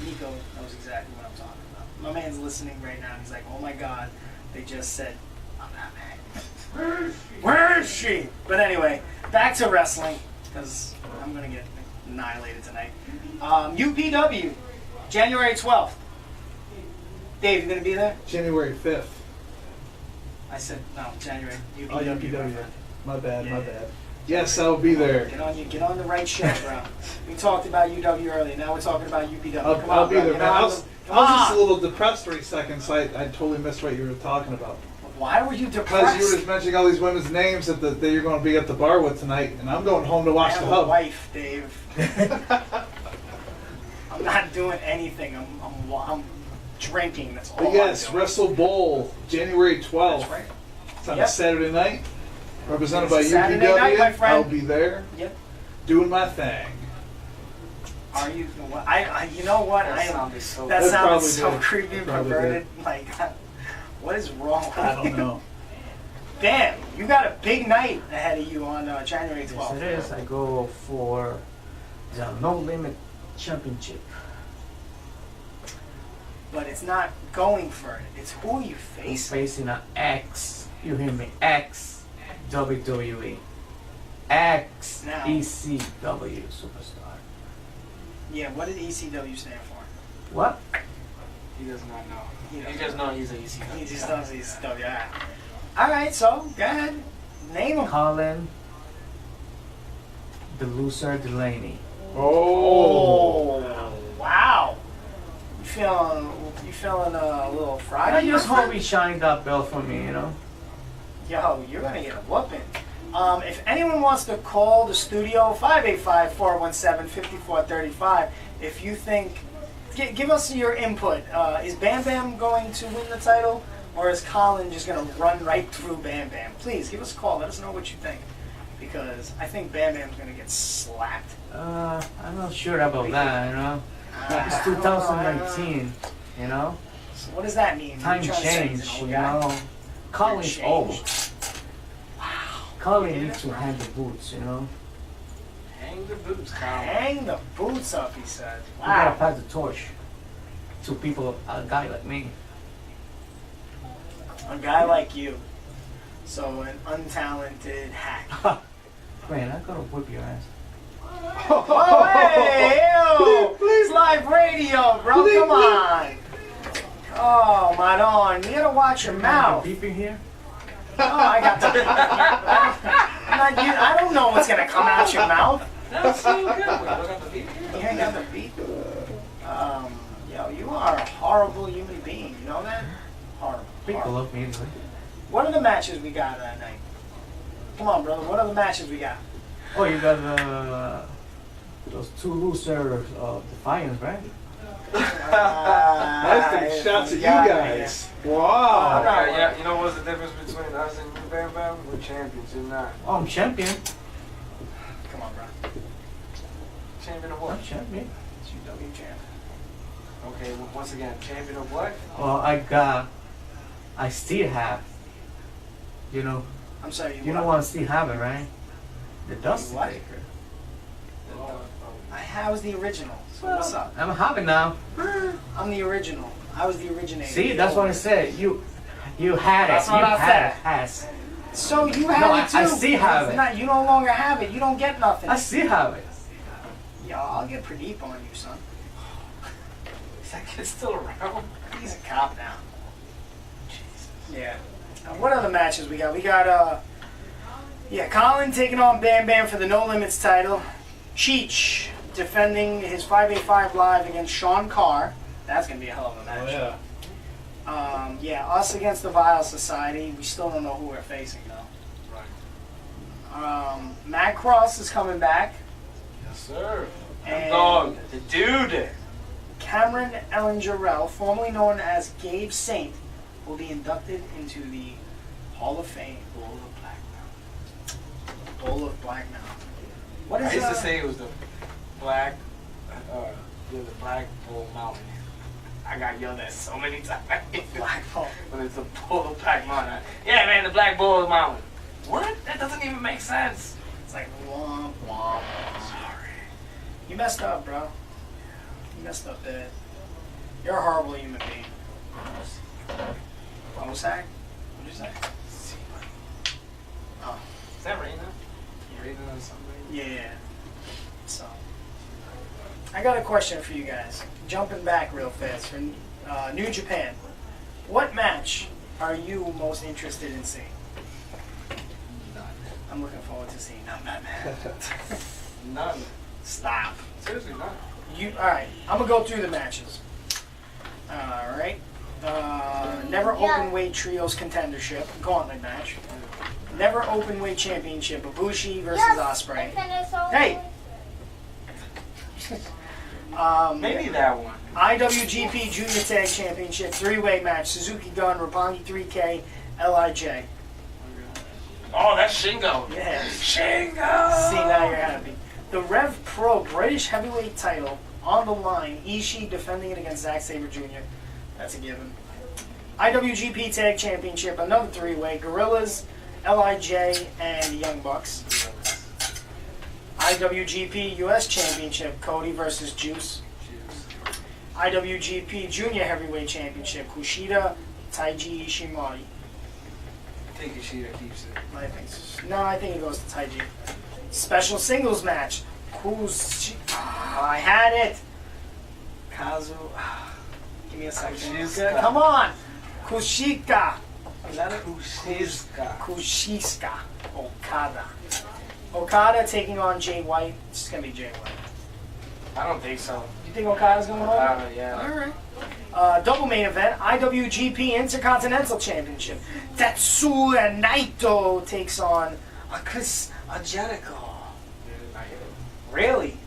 Nico knows exactly what I'm talking about. My man's listening right now and he's like, oh my god, they just said, I'm Batman. Where is she? But anyway, back to wrestling, because I'm going to get annihilated tonight. UPW, January 12th. Dave, you going to be there? January 5th. I said, no, January. UPW. Oh, UPW. My bad, Yeah. my bad. Yes, I'll be there. Get on the right shit, bro. We talked about UW earlier. Now we're talking about UPW. Come I'll on, be bro. there, Get man. on I was just a little depressed for a second, so I totally missed what you were talking about. Why were you Because depressed? you were just mentioning all these women's names that you're going to be at the bar with tonight, and I'm going home to I watch have the a hub. wife, Dave. I'm not doing anything. I'm drinking. That's all But yes, I'm doing. Wrestle Bowl, January 12th. That's right. It's on Yep. a Saturday night. Represented It's by a Saturday night, my UPW. friend. I'll be there Yep. doing my thing. Are you? You know what? That I am. sounded so That That sounds probably so did. creepy and Probably perverted. Like, what is wrong with I you? don't know. Damn, you got a big night ahead of you on January 12th. Yes, it is. I go for the No Limit Championship. But it's not going for it. It's who you He's face. facing an ex, you hear me, ex WWE. Ex Now. ECW superstar. Yeah, what did ECW stand for? What? He does not know. He He just knows he's an easy guy. He just does ECW. Alright, so go ahead. Name him. Colin, the loser Delaney. Oh, wow. You feeling a little I froggy? just hope he shined that belt for me, you know. Yo, you're gonna get a whooping. If anyone wants to call the studio, 585-417-5435. If you think, give us your input. Is Bam Bam going to win the title, or is Colin just gonna run right through Bam Bam? Please give us a call. Let us know what you think, because I think Bam Bam's gonna get slapped. I'm not sure about that, you know. It's 2019, you know. So what does that mean? Time You're trying to say he's change, an old you guy? know. Colin's Changed. old. Wow. Colin needs to hang the boots, you know. Hang the boots, Colin. Hang the boots up, he said. You gotta Wow. pass the torch to people, a guy like me. A guy like you. So an untalented hack. Man, I'm gonna whip your ass. Oh, hey, ew. It's live radio, bro. Please, Come on. Oh, Madon, you gotta watch your mouth. Beeping here? Oh, I got the. I don't know what's gonna come out your mouth. That's so good. Wait, look at the beat. You ain't got the beat. Yo, you are a horrible human being. You know that? Horrible. People horrible. love me anyway. What are the matches we got that night? Come on, brother. What are the matches we got? Oh, you got those two losers of Defiance, right? Nice taking shots at you guys. Wow. Yeah, you know what's the difference between us and you, Bam Bam? We're champions, you're not. Oh, I'm champion. Come on, bro. Champion of I'm what? champion. It's UW champ. Okay, well, once again, champion of what? Well, I still have, you know, I'm sorry. you know what I still have it, right? The Dusty What? Taker. I was the original. So what's up? I'm having now. I'm the original. I was the originator. See, that's what I said. You had it. That's what you I had said. it. Has. So you had No, it too. I still have It's it. Not, you no longer have it. You don't get nothing. I still have it. Yo, I'll get Pradeep on you, son. Is that kid still around? He's a cop now. Jesus. Yeah. What other matches we got? We got Colin taking on Bam Bam for the No Limits title. Cheech defending his 585 Live against Sean Carr. That's gonna be a hell of a match. Oh, yeah. Us against the Vile Society. We still don't know who we're facing though. Right. Matt Cross is coming back. Yes, sir. And Dog, the dude. Cameron Ellingerell, formerly known as Gabe Saint, will be inducted into the Hall of Fame. Bowl of Black Mountain. Bowl of Black Mountain. What I is used to say it was the Black, the Black Bull Mountain. I got yelled at so many times. Black Bowl? When it's the Bull of Black Mountain. Yeah, man, the Black Bull Mountain. What? That doesn't even make sense. It's like womp womp. Sorry. You messed up, bro. You messed up there. You're a horrible human being. Osak? What did you say? Oh. Is that Raina? Raina or something? Yeah. So, I got a question for you guys. Jumping back real fast for New Japan. What match are you most interested in seeing? None. I'm looking forward to seeing none, man. None. Stop. Seriously, none. All right, I'm gonna go through the matches. All right. Never open weight trios contendership gauntlet match. Never open weight championship. Ibushi versus Ospreay. Hey. Maybe that one. IWGP Junior Tag Championship 3-way match. Suzuki Gun, Roppongi 3K, LIJ. Oh, that's Shingo. Yeah. Shingo. See, now you're happy. The Rev Pro British Heavyweight title on the line. Ishii defending it against Zack Sabre Jr. That's a given. IWGP Tag Championship, another 3-way. Gorillas, LIJ, and Young Bucks. IWGP US Championship, Cody versus Juice. IWGP Junior Heavyweight Championship, Kushida, Taiji Ishimori. I think Ishida keeps it. I think it goes to Taiji. Special singles match. I had it. Kazu. Give me a second. Kushida. Come on. Kushika. Is that it? Kushida. Kushika. Okada. Okada taking on Jay White. It's just going to be Jay White. I don't think so. You think Okada's going home? Yeah. Alright. Double main event. IWGP Intercontinental Championship. Tetsuya Naito takes on Chris Jericho. Really?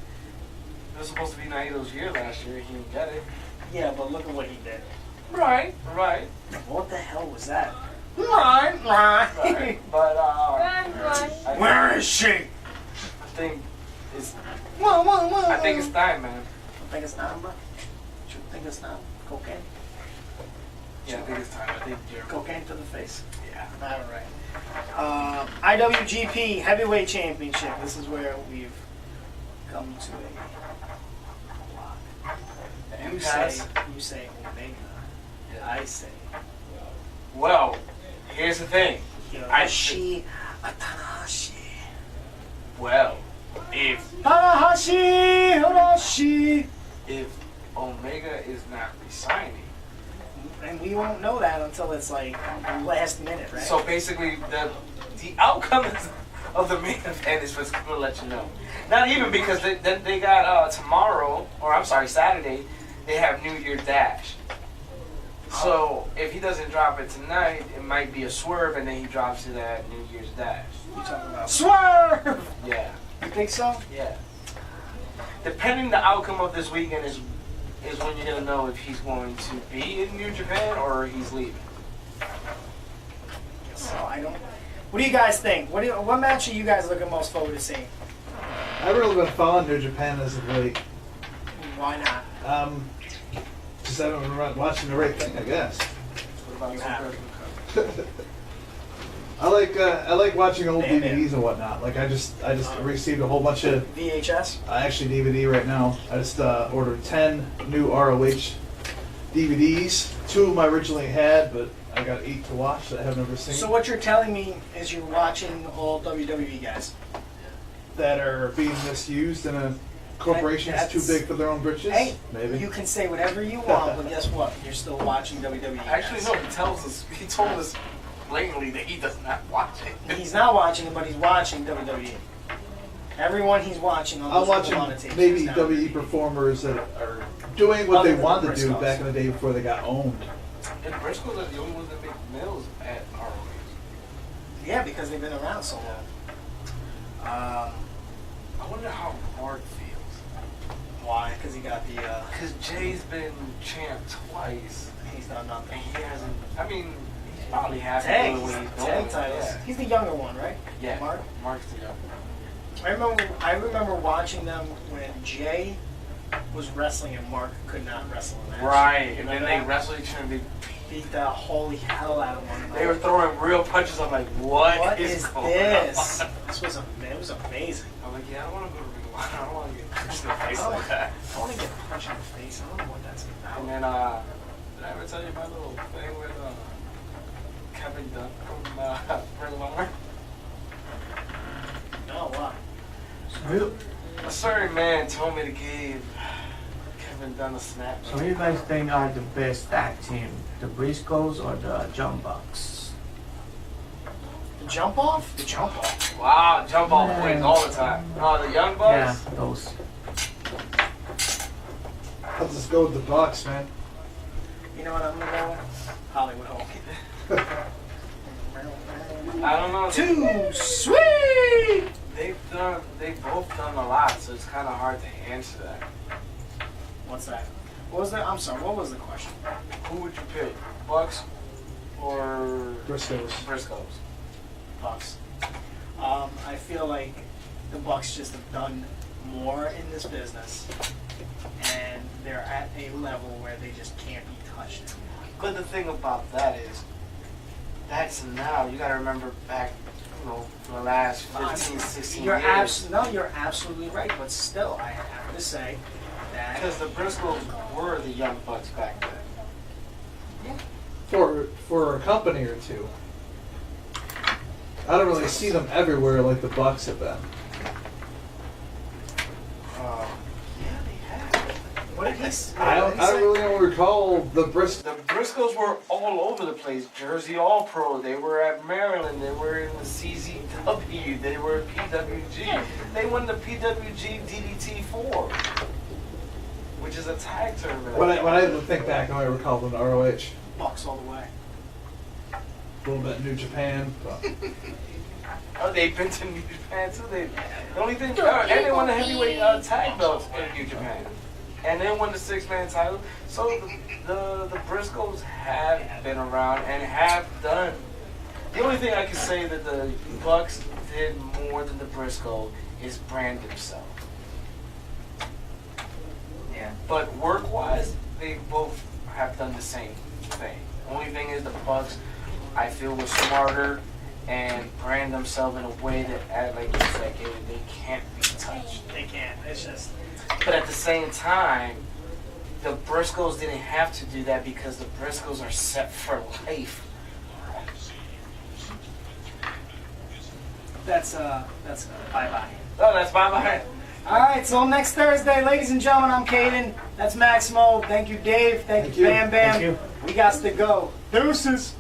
It was supposed to be Naito's year last year. He didn't get it. Yeah, but look at what he did. Right. What the hell was that? Right. But, Where is she? I think it's I I think it's time, man. You think it's time, bro? You think it's time? Cocaine? Yeah, I think it's time. I think Jericho. Cocaine to the face. Yeah. Alright. IWGP Heavyweight Championship. This is where we've come to a... You say Omega. I say... Well, here's the thing. Hiroshi Tanahashi. Well, if Omega is not resigning, and we won't know that until it's like last minute, right? so basically the outcome of the main event is what's going to let you know. Not even because they got tomorrow, or I'm sorry, Saturday, they have New Year's Dash. So if he doesn't drop it tonight, it might be a swerve, and then he drops it at New Year's Dash. You talking about swerve? Yeah. You think so? Yeah. Depending the outcome of this weekend is when you're gonna know if he's going to be in New Japan or he's leaving. So I don't. What do you guys think? What match are you guys looking most forward to seeing? I've really been following New Japan as of late. Why not? Just haven't been watching the right thing, I guess. What about You Super? I like watching old DVDs and whatnot. Like I just received a whole bunch of VHS. actually DVD right now. I just ordered 10 new ROH DVDs. 2 of them I originally had, but I got 8 to watch that I have never seen. So what you're telling me is you're watching all WWE guys. That are being misused in a corporation that's too big for their own britches. Hey, maybe. you can say whatever you want, but guess what? You're still watching WWE guys. Actually, no. He told us blatantly that he does not watch it. He's not watching it, but he's watching WWE. Everyone he's watching on I'm those watching monitors maybe now. WWE performers that are doing what Other they than wanted to do Briscoes. back in the day before they got owned. And Briscoes are the only ones that make meals at ROH. Yeah, because they've been around so long. I wonder how Mark feels. Why? Because he got the. Because Jay's been champ twice. He's done And nothing. he hasn't. I mean, he's probably happy Tag, doing what he's doing. tag titles. Yeah. He's the younger one, right? Yeah. Mark. Mark's the younger. I remember watching them when Jay was wrestling and Mark could not wrestle in that. Right, and then Remember they that? wrestled each other. Beat the holy hell out of one another. They were throwing real punches. I'm like, what is going this? on? This was it was amazing. I'm like, yeah, I don't want to go to Ring of Honor. I don't want to get punched in the face like that. I want to get punched in the face. I don't know what that's about. And then, did I ever tell you my little thing with Kevin Dunn from Ring of Honor? No, what? A certain man told me to give Kevin Dunn a snap. So who you guys think are the best tag team? The Briscoes or the Jump Bucks? The jump off? The jump off. Wow, jump off wins all the time. Oh, the Young Yeah, Bucks? those. I'll just go with the Bucks, man. You know what I'm gonna go with? Hollywood Hulk. I don't know. Too sweet! They've both done a lot, so it's kind of hard to answer that. What's that? What was that? I'm sorry, what was the question? Who would you pick, Bucks or Briscoes. Briscoes? Bucks. I feel like the Bucks just have done more in this business, and they're at a level where they just can't be touched. But the thing about that is, that's now. You got to remember back, the last 15, 16 You're years. you're absolutely right, but still, I have to say that Because the Briscoes were the young Bucks back then. For a company or two. I don't really see them everywhere like the Bucks have been. Yeah, they have. what did he say? I don't really recall the Briscoes. The Briscoes were all over the place. Jersey All Pro. They were at Maryland. They were in the CZW. They were at PWG. They won the PWG DDT4, which is a tag tournament. When I think back, I recall them to ROH. Bucks all the way. A little bit New Japan. But Oh, they've been to New Japan too. The only thing, and they won the heavyweight tag belts in New Japan, and they won the 6-man title. So the Briscoes have been around and have done. The only thing I can say that the Bucks did more than the Briscoe is brand themselves. Yeah. But work-wise, they both have done the same thing. Only thing is the Bucks, I feel, were smarter and brand themselves in a way that, like you said, they can't be touched. They can't. It's just. But at the same time, the Briscoes didn't have to do that because the Briscoes are set for life. That's bye-bye. Oh, that's bye-bye. All right, so next Thursday, ladies and gentlemen, I'm Cayden. That's Maximo. Thank you, Dave. Thank you, Bam Bam. Thank you. We got to go. Deuces.